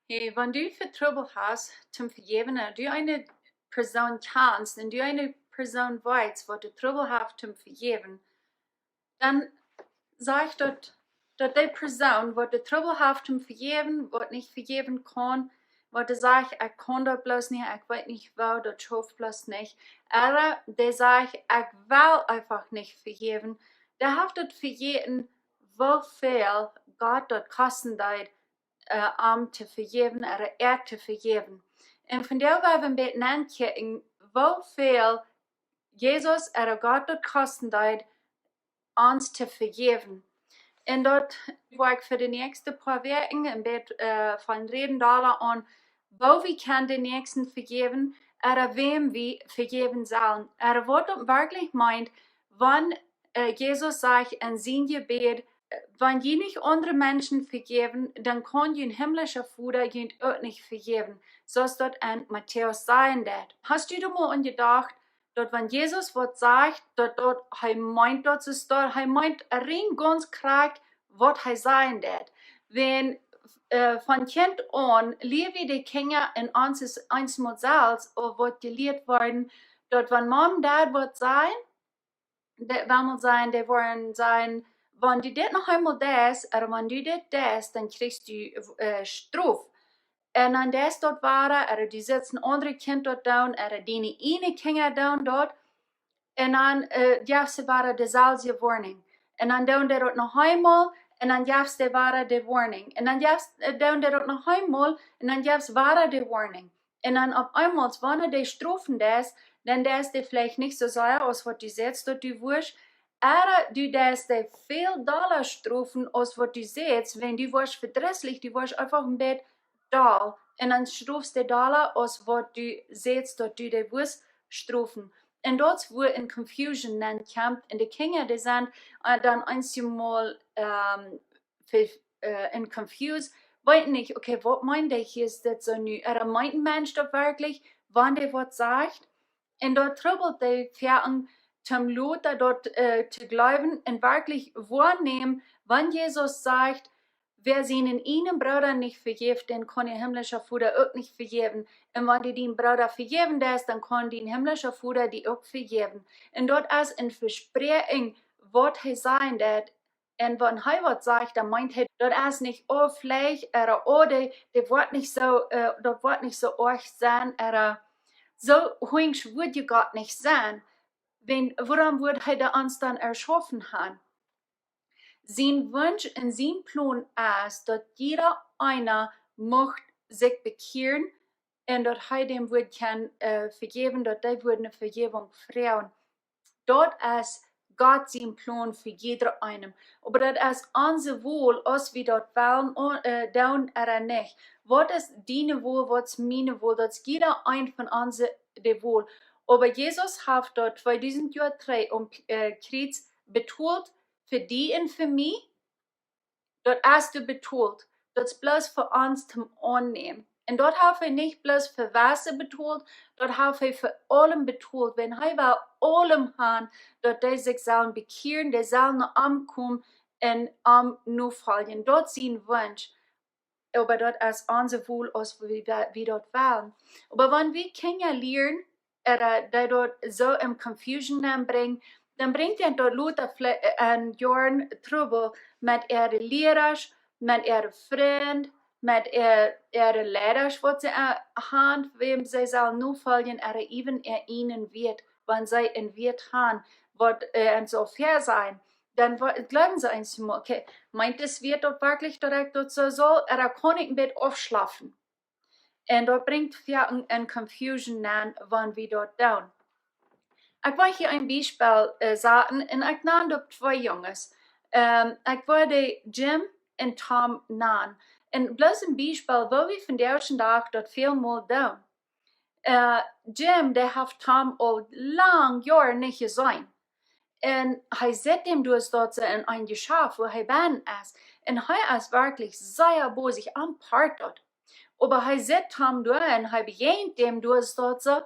Hey, wenn du für Trouble hast zum Vergeben, du eine Person kannst und du eine Person weißt, wo du Trouble hast zum Vergeben, dann sag ich dort die Person, wo du Trouble hast zum Vergeben, wo nicht vergeben kann, wo du sagst, ich kann das bloß nicht, ich weiß nicht wo, das schafft bloß nicht. Aber der sagt, ich will einfach nicht vergeben. Der hat dort vergeben, wie viel Gott dort kosten dort, te vergeven, te vergeven. En vandaar waar we een beetje nakijken, hoeveel Jezus Gott dort kosten deed ons te vergeven. En dat wil ik voor de nächste paar weken een beetje van reden dalen aan, wo we kan de nächsten vergeven, wem we vergeven zullen. Wat dat wirklich meint, wann Jesus sagt in zijn gebed, wenn je nicht andere Menschen vergeben, dann kann je ein himmlischer Vater je auch nicht vergeben. So ist dort in Matthäus sein wird. Hast du dir mal angedacht, dort wenn Jesus was sagt, dort meint rein ganz krank, was sein wird. Wenn von Kind an liebe die Kinder in uns Modells, was gelehrt worden, dort wenn Mom, Dad was sein, die wollen sein, wenn du das noch einmal das, oder wenn du das, dann kriegst du Straf. Und dann das dort war, oder die sitzen andere Kind dort down, oder die eine Kinder down dort, und dann gab's war die selbe Warning. Und dann down der dort noch einmal, und dann gab's die war die Warning. Und dann gab's down der dort noch einmal, und dann gab's war die Warning. Und dann auf einmal, wenn die Strafen das, dann das die vielleicht nicht so sehr aus, was du setzt, dort du wirst, aber du das die viel Dollar Strafen aus, was du setzt, wenn du wirst verdrisslich, du wirst einfach ein Bett da, und dann strafst du Dollar aus, was du setzt, dort du die wirst strafen. Und dort, wo in Confusion dann kommt, und die Kinder, die sind dann einmal in confused, weiß nicht, okay, was meint der hier, ist das so neu? Oder meint ein Mensch doch wirklich, wann der was sagt? Und dort trouble die Pferden zum Luther dort zu glauben und wirklich wahrnehmen, wenn Jesus sagt, wer seinen einen Bruder nicht vergibt, den kann der himmlische Vater auch nicht vergeben. Und wenn die den Bruder vergeben ist, dann kann der himmlische Vater die auch vergeben. Und dort ist ein Versprechen, was er sein wird. Und wenn er was sagt, dann meint er, dort ist nicht, oh, vielleicht, oder, das wird nicht so euch sein, oder so hübsch wird ihr Gott nicht sein. Woran wird er uns dann erschaffen haben? Sein Wunsch und sein Plan ist, dass jeder einer möchte sich bekehren und dass er dem wird kann vergeben, dass er wird eine Vergebung freuen. Dort ist Gott sein Plan für jeder einen. Aber das ist unser Wohl, als wir dort wollen, down oder nicht. Was ist deine Wohl, was ist meine Wohl? Das ist jeder ein von uns der Wohl. Aber Jesus hat dort 2000 Jahre am Kreuz betont, für die und für mich, dort hast du betont, das ist bloß für uns zum Annehmen. Und dort habe ich nicht bloß für Wasser betont, dort habe ich für allem betont. Wenn ich bei allem haben, dort die sich sollen bekehren, die sollen noch ankommen und am Nufallen. Dort ist ein Wunsch. Aber dort ist unser Wohl, als wir dort wollen. Aber wenn wir Kinder lernen, oder die dort so in Confusion bringen, dann bringt er dort Luther ein Jahren Trouble mit ihren Lehrern, mit ihren Freunden, mit ihren Lehrern, was sie haben, wem sie sollen nur folgen, oder eben ihnen wird, wenn sie in wird haben, wird so fair sein. Dann glauben sie einmal, okay, meint es wird dort wirklich direkt dort so, oder kann ich ein bisschen aufschlafen? Und dort bringt ja eine Confusion an, wenn wir dort down. Ich will hier ein Beispiel sagen, und ich nenne dort zwei Jungs. Ich würde Jim und Tom nennen. Und bloß ein Beispiel, wo wir von der ersten Tag dort viel mal down. Jim, der hat Tom all lang Jahre nicht gesehen. Und er seitdem du es dort in ein Geschäft, wo er bin ist. Und er ist wirklich sehr bosig am Part dort. Aber er sieht Tom durch und er bejahnt dem du es dort so.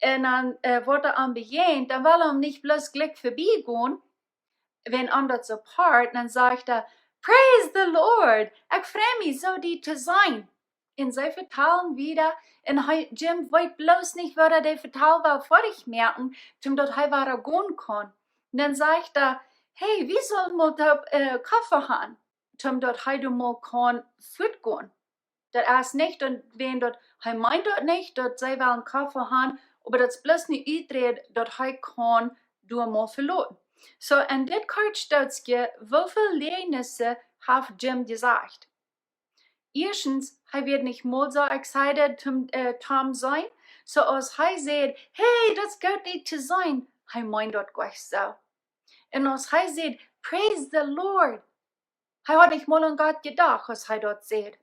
Und dann wird am bejahnt, dann will nicht bloß Glück vorbeigehen, wenn dort so Part, dann sagt Praise the Lord, ich freue mich so, die zu sein. Und sie vertellen wieder, und Jim weiß bloß nicht, was der vertellen will, vor ich merken, zum dort war gehen kann. Und dann sagt er, hey, wie soll man da Kaffee haben? Zum dort du mal kann fortgehen. Das ist nicht, und wenn dort, meint dort nicht, dort sie wollen Kaffee haben, aber das bloß nicht uitredet, dort kann du mal verloren. So, en dit kort stukje, hoeveel lenissen heeft Jim gesagt? Eerstens, hij werd niet mal so excited Tom sein, so als hij zei, hey, dat gaat niet te zijn, hij meint dat gleich so. En als hij zei, praise the Lord, hij had niet mal an Gott gedacht, als hij dat zei.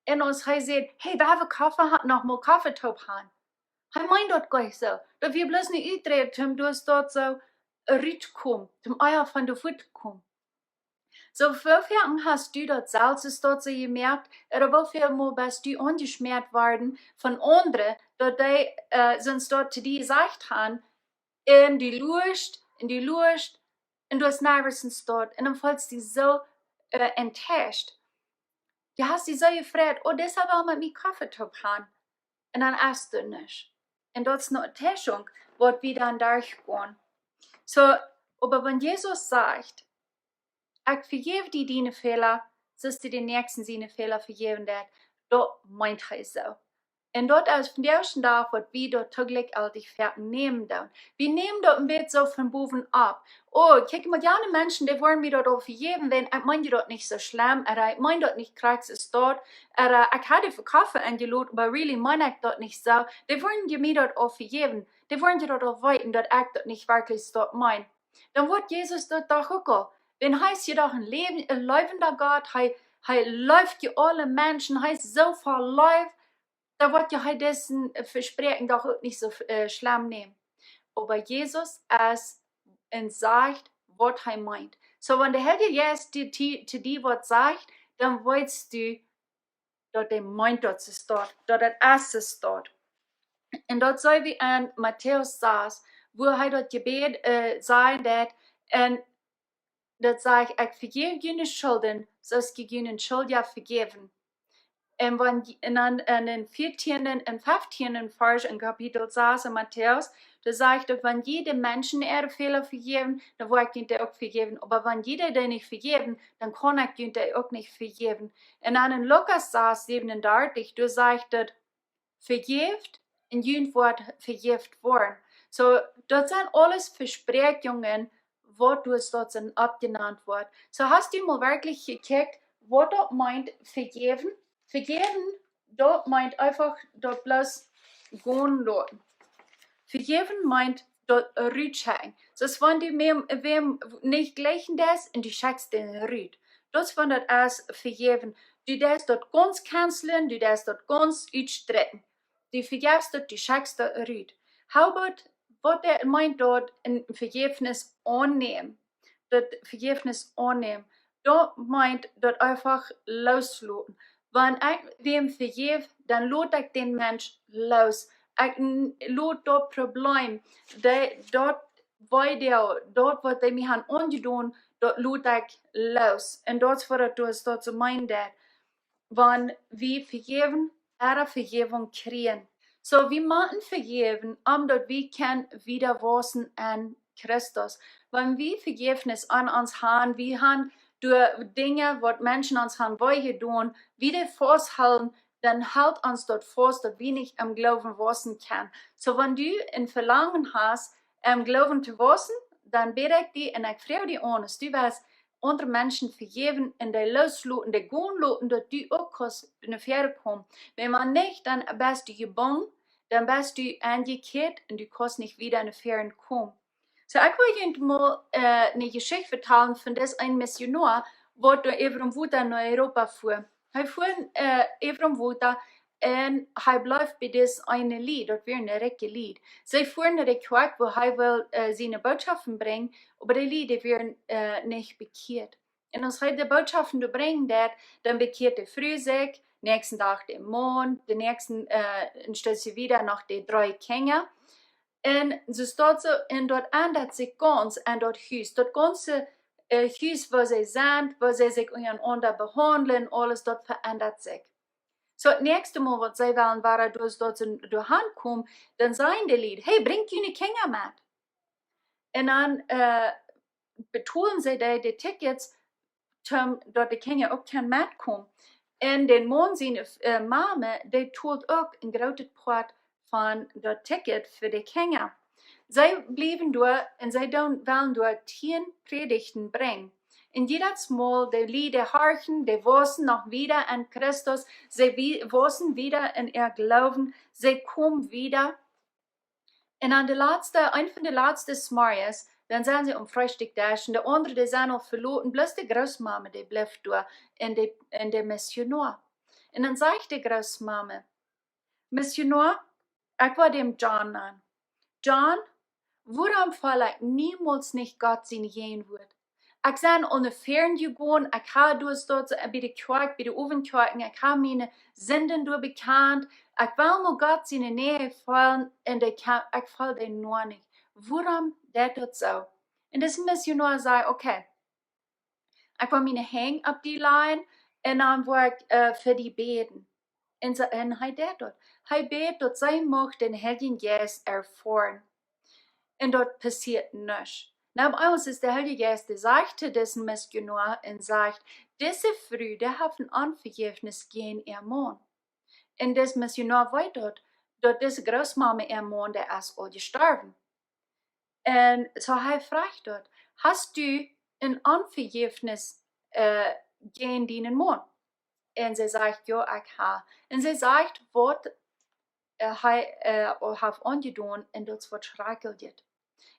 En als hij zei, hey, we hebben Kaffee, nog mal Kaffee top gaan. Hij meint dat gleich so. Dat wir bloß nicht uitreden, du hast dort so Rütkum, zum Eier von der Foot kommen. So, wofür hast du dort Salzes dort so gemerkt, oder wofür bist du angeschmerzt worden von anderen, dort die sind dort zu dir gesagt haben, in die Lust, und du hast nervös dort, und dann fühlst du dich so enttäuscht. Du hast dich so gefreut, oh, deshalb will man mit Kaffee haben. Und dann isst du nicht. Und dort ist eine Enttäuschung, wird wieder durchgehen. So, aber wenn Jesus sagt, ich vergebe dir deine Fehler, sollst du den nächsten seine Fehler vergeben, das meint er so. Und dort als von der ersten Tag wird wir dort täglich altig fertig nehmen dann. Wir nehmen dort ein bisschen so von Boven ab. Oh, guck mal, gerne Menschen, die wollen mir dort auch vergeben, wenn ich meine dort nicht so schlimm, oder ich meine dort nicht Kjrichst ist dort, oder ich hatte für Kaffee eingeladen, aber really meine ich dort nicht so. Die wollen mir dort auch vergeben. Die wollen dir dort auch weiten, dass ich dort nicht wirklich dort mein. Dann wird Jesus dort doch auch. Wenn heißt jedoch ein lebender Gott, er läuft ja alle Menschen, er ist so voll Life, da wird ja dessen Versprechen doch auch nicht so schlimm nehmen. Aber Jesus ist und sagt, was er meint. So, wenn der Heilige Geist zu dir was sagt, dann weißt du, dass er meint, dass es dort, dass es dort. Und dort soll wie in Matthäus saß, wo er dort Gebet sagt, und dat sag ich vergebe jene Schulden, so ist jene Schuld ja vergeben. Und wenn in den 14. und 15. Vers in Kapitel 6 in Matthäus, da sagt er, wenn jeder Menschen ihre Fehler vergeben, dann will ich ihnen auch vergeben. Aber wenn jeder den nicht vergeben, dann kann ich ihnen auch nicht vergeben. Und dann in Lukas 6, 37, da sagt er, vergebt und jene wird vergebt worden. So, das sind alles Versprechungen, was du dort abgenannt wird. So hast du mal wirklich gekickt, was dort meint vergeben? Vergeben, dort meint einfach dort bloß gehen lassen. Vergeben meint dort rütscheng. So ist, wenn du wem nicht gleichen das und du schickst den rüt. Das von dort als vergeben. Du darfst dort ganz canceln, du darfst dort ganz uitstrecken. Du vergibst dort, du schickst dort rüt. How about was der meint dort ein Vergebnis annehmen. Das Vergebnis annehmen. Dort meint dort einfach loslassen. Wenn ich wem vergebe, dann lässt ich den Mensch los. Ich lässt dort Problem. Dort wird der mich angetan, dort lässt ich los. Und dort wird es dort so meint, wenn wir vergeben, Vergebung kriegen. So, wir müssen vergeben, dass wir wieder wachsen an Christus. Wenn wir Vergebnis an uns haben, wir haben durch Dinge, was Menschen uns haben tun, wieder festhalten, dann hält uns dort fest, dass wir nicht am Glauben wachsen können. So, wenn du ein Verlangen hast, am Glauben zu wachsen, dann bete ich dich und ich frage dich an, dass du weißt, andere Menschen vergeben und die loslassen, die gehen lassen, dass du auch in die Fähre kommst. Wenn man nicht, dann bist du gebunden, dann bist du angekehrt und du kannst nicht wieder in die Fähre kommen. So, ich will Ihnen mal eine Geschichte erzählen von ein Missionar, der durch Evrom-Wuta nach Europa fuhr. Er fuhr Evrom-Wuta und er bleibt bei diesem einen Lied, das wäre ein richtiges Lied. Sie fuhren in die Kirche, wo er will seine Botschaften bringen, aber die Lieder werden nicht bekehrt. Und als er die Botschaften bringt, dann bekehrt er früh sich, nächsten Tag den Mond, den nächsten stellt sie wieder nach den 3 Kinder. Und so steht so, und dort ändert sich ganz an dort Haus. Dort ganze Haus, wo sie sind, wo sie sich untereinander behandeln, alles dort verändert sich. So, das nächste Mal, was sie wollen, war, dass dort durch Hand kommen, dann sagen die Lied, hey, bringt die Kinder mit. Und dann betonen sie die Tickets, dort die Kinder auch kein mitkommen. Und den Mann, seine Mama, die tut auch ein großes Part von das Ticket für die Kinder. Sie blieben dort und sie wollen dort 10 Predigten bringen. Und jedes Mal, die Lieder horchen, die wissen noch wieder an Christus, sie wissen wieder in ihr Glauben, sie kommen wieder. Und an ein von den letzten Smarries, dann sind sie Frühstück da, und der andere, die sind noch verloren, bloß die Großmama, die bleibt da, in der Missionar. Und dann sagt die Großmama, Missionar, ich war dem John an. John, warum fall ich niemals nicht Gott sein gehen wird? Ich bin an der Ferien gegangen, ich habe dort bei der Kirche, bei der Ovenkirche, ich habe meine Sünden bekannt, ich will mal Gott seine Nähe fallen und ich falle den nur nicht. Warum das so? Und das Missionar sagt, okay, ich will meine Hänge auf die Leine und dann will ich für die beten. Und er dort. Er betet, dass sie möchte den Heiligen Geist erfahren. Und dort passiert nichts. Na, bei uns ist der Heilige Geist, der sagt zu diesem Missionar und sagt, diese Früh, der hat ein Unvergängnis gegen ihr Mann. Und das Missionar weiß dort diese Großmama, ihr Mann, der ist all gestorben. Und so er fragt dort, hast du ein Unvergängnis gegen deinen Mann? Und sie sagt, ja, ich habe. Und sie sagt, was hat angetan und das wird schreckelt.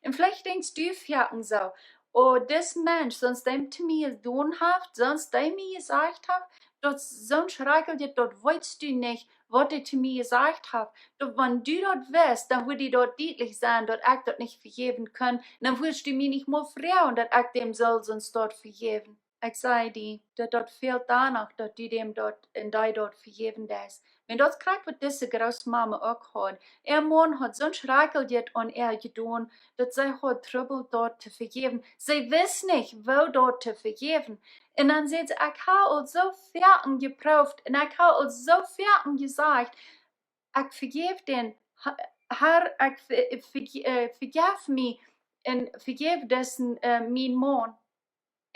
Und vielleicht denkst du vielleicht so, oh, das Mensch, sonst dem zu mir getan hat, sonst dem mir gesagt hat, dort so schreckelt, dort weißt du nicht, was er zu mir gesagt hat. Dort, wenn du dort wärst, dann würde ich dort deutlich sein, dort ich dort nicht vergeben können, dann würdest du mir nicht mal fragen, dass ich dem soll sonst dort vergeben. Ich sage dir, dass dort fehlt danach, dass du dem dort in die dort vergeben darfst. Wenn das gerade mit dieser Großmama auch hat, ihr Mann hat so schreckelt an er getan, dass sie hat Trouble dort zu vergeben. Sie wissen nicht, wo dort zu vergeben. Und dann sagt sie, ich habe uns so viel geprüft und ich habe uns so viel gesagt, ich vergebe den, Herr, vergib mich und vergib dessen mein Mann.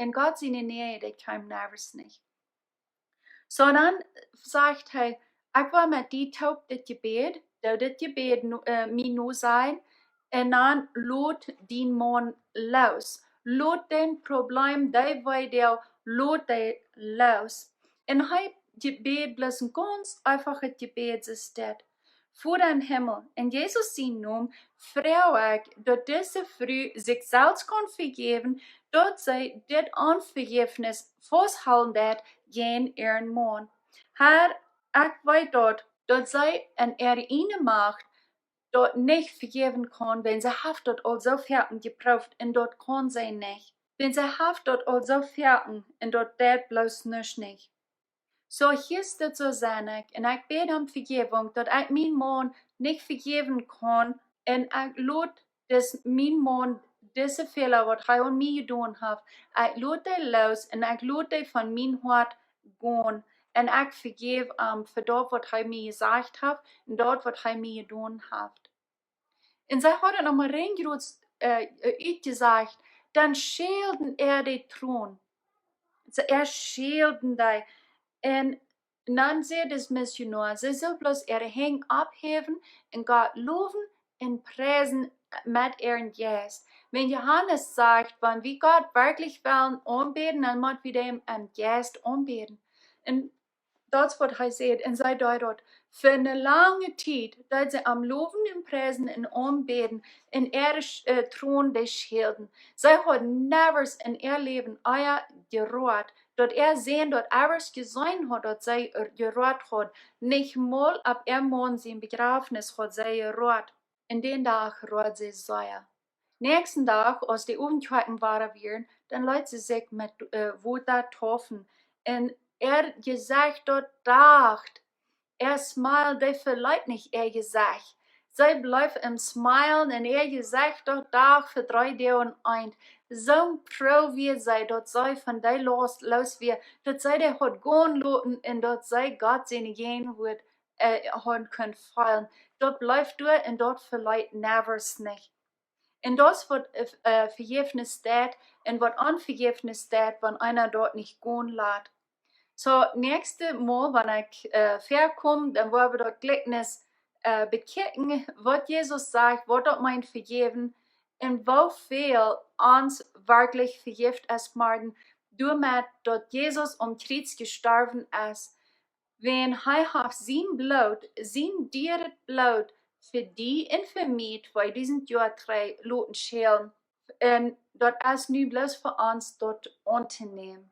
Und Gott seine Nähe, der kam nervös nicht. So dann sagt er, ich will mit dir taub das Gebet mir nur sein, und dann lot den Mann los. Lot den Problem, der war der, lot der los. Und er Gebet bloß ein ganz einfaches Gebet ist das. Vor den Himmel, in Jesus sein Namen, frage ich, dass diese Früh sich selbst kann vergeben, dass sie das Unvergängnis festhalten wird gegen ihren Mann. Herr, ich weiß dort, dass sie in ihrer Macht dort nicht vergeben kann, wenn sie haft dort all so fertig geprüft und dort kann sie nicht. Wenn sie haft dort all so fertig und dort das bloß nicht. So hier ist das so sinnig, und ich bete um Vergebung, dass ich meinen Mann nicht vergeben kann, und ich lade das mein Mann, diese Fehler, was er an mir getan hat, ich lade die los, und ich lade die von meinem Hart gehen, und ich vergebe für das, was er mir gesagt hat, und das, was er mir getan hat. Und sie hat noch mal reingerutzt, gesagt, dann schälten die Thron. So, schälten die. Und dann sagt das Missionar, sie soll bloß ihre Hände abheben und Gott loben und preisen mit ihren Geist. Wenn Johannes sagt, wenn wir Gott wirklich wollen anbeten, dann müssen wir dem einen Geist anbeten. Und das, was er sagt, und sei dort, für eine lange Zeit, dass sie am Loben und Preisen und Anbeten in ihre Thron des Schilden. Sie hat never in ihr Leben euer geruht, dort sehen, dort alles gesehen hat, dort sie geruht hat. Nicht mal ab ihr Mann sein Begräbnis hat sie geruht. In den Tag ruht sie sehr. Nächsten Tag, als die Ovenkirchen waren, dann lädt sie sich mit Wunder taufen. Und gesagt dort dacht, smilte vielleicht nicht, gesagt. zij blijft hem smilen en je zegt doch dag voor 3 dagen eind. Zo'n pro wie zij, dat zij van die los weer, dat zij die had gaan laten en dat zij God zijn geen woord had kunnen feilen. Dat blijft door en dat verleidt nevers niet. En dat is wat vergifnis staat en wat unvergifnis staat, wenn einer dort nicht gehen laat. So, nächste Mal, wenn ich verkomme, dann wollen wir das Gleichnis bekicken, was Jesus sagt, was das meint vergeben und wie viel uns wirklich vergift ist worden, damit dass Jesus Kreuz gestorben ist. Wenn er sein Blut, sein dieres Blut für die und für mich 2000 Jahre lassen schälen, und das ist nicht bloß für uns dort anzunehmen.